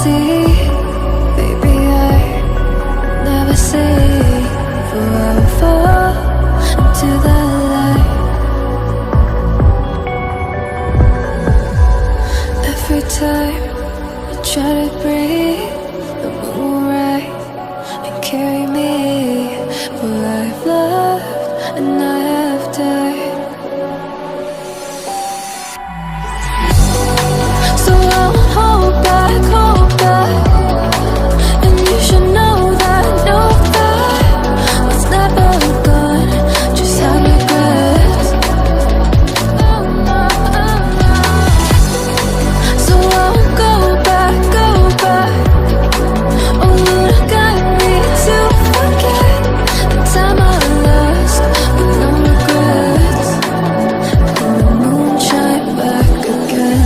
see, baby, I never see. For I will fall into the light. Every time I try to breathe, the moon will rise and carry me. For I've loved and I have died. So I'll hold back, and you should know that what's never gone just have regrets. So I'll go back. Oh, look at me to forget the time I lost with no regrets. And the moon shine back again.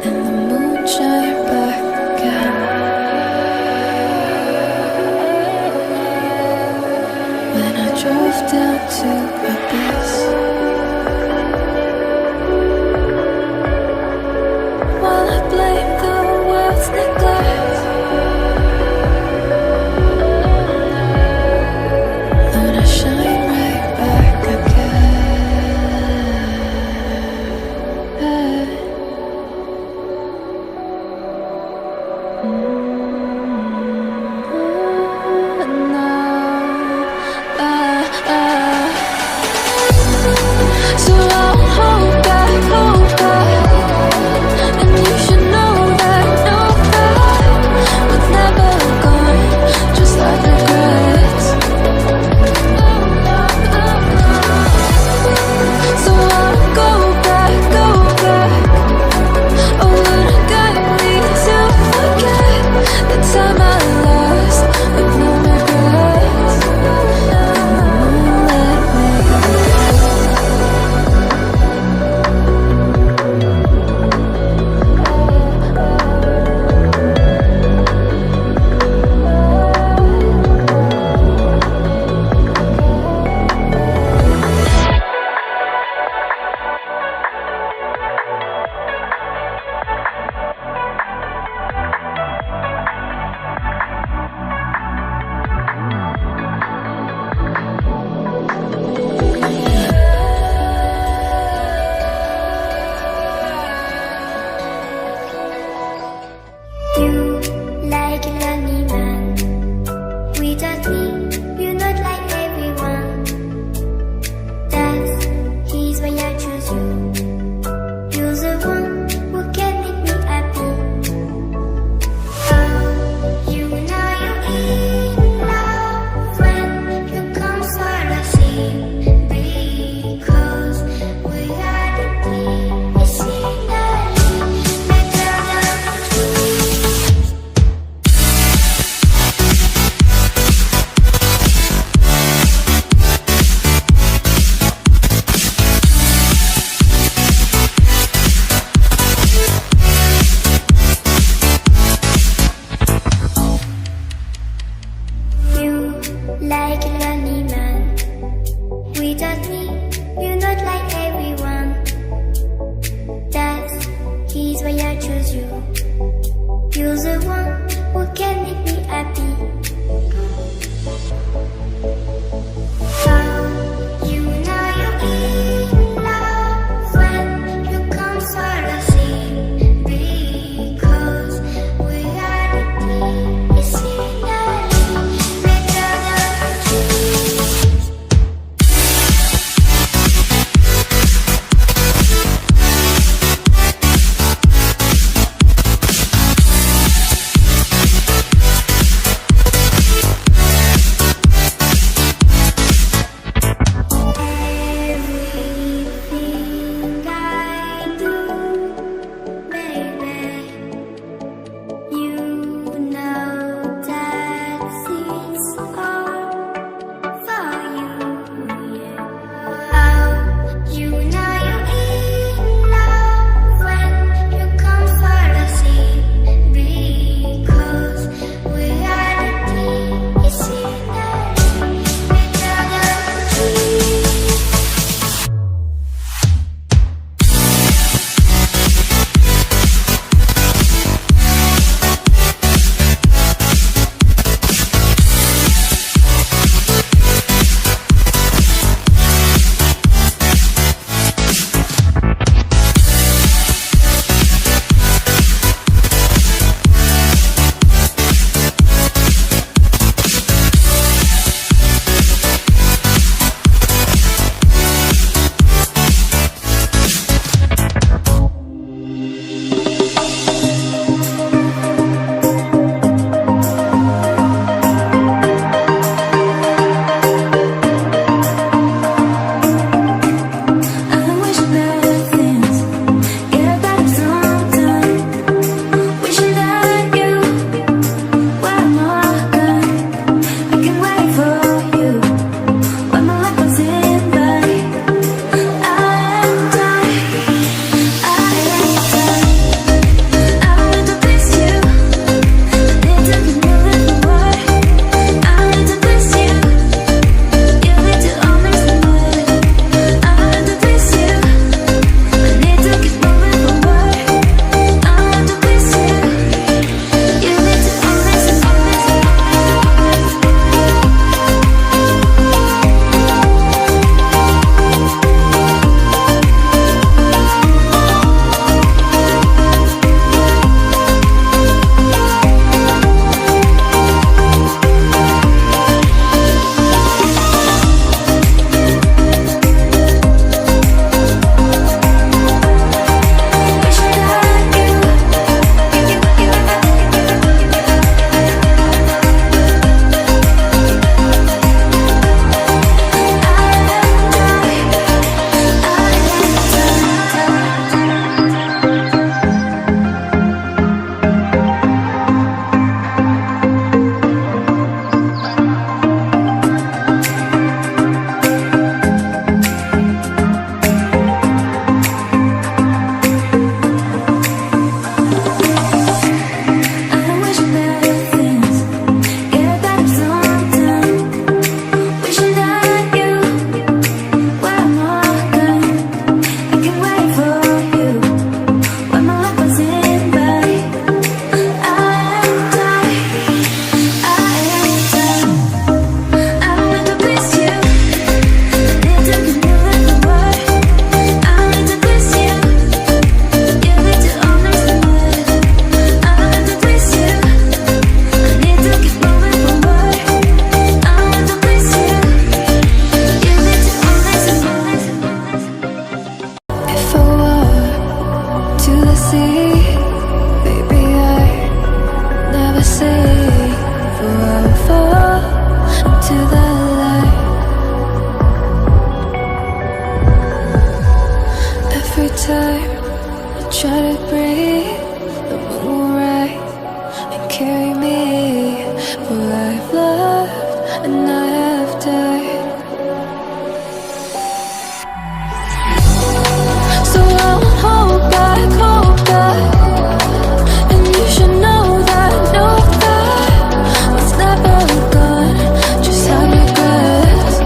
And the moon shine back again. When I drove down to abyss, while I blame the world's neglect, Lord, I shine right back again. So I'll hold back, and you should know that what's never gone just like regrets. So I'll go back. Oh, look at me to forget the time I lost with no regrets. And the moon let me time I try to breathe, the moon will rise and carry me. For I've loved and I have died. So I won't hold back, hold back. And you should know that what's never gone just have regrets.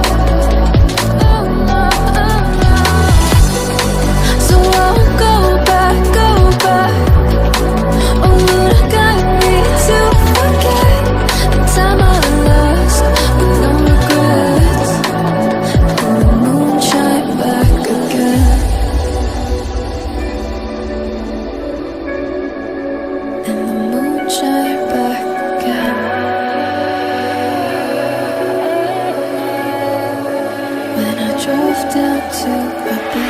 So I won't go back, go back. Oh, Lord, got me to forget the time I lost with no regrets. And the moon shine back again. And the moon shine back again. When I drove down to my bed,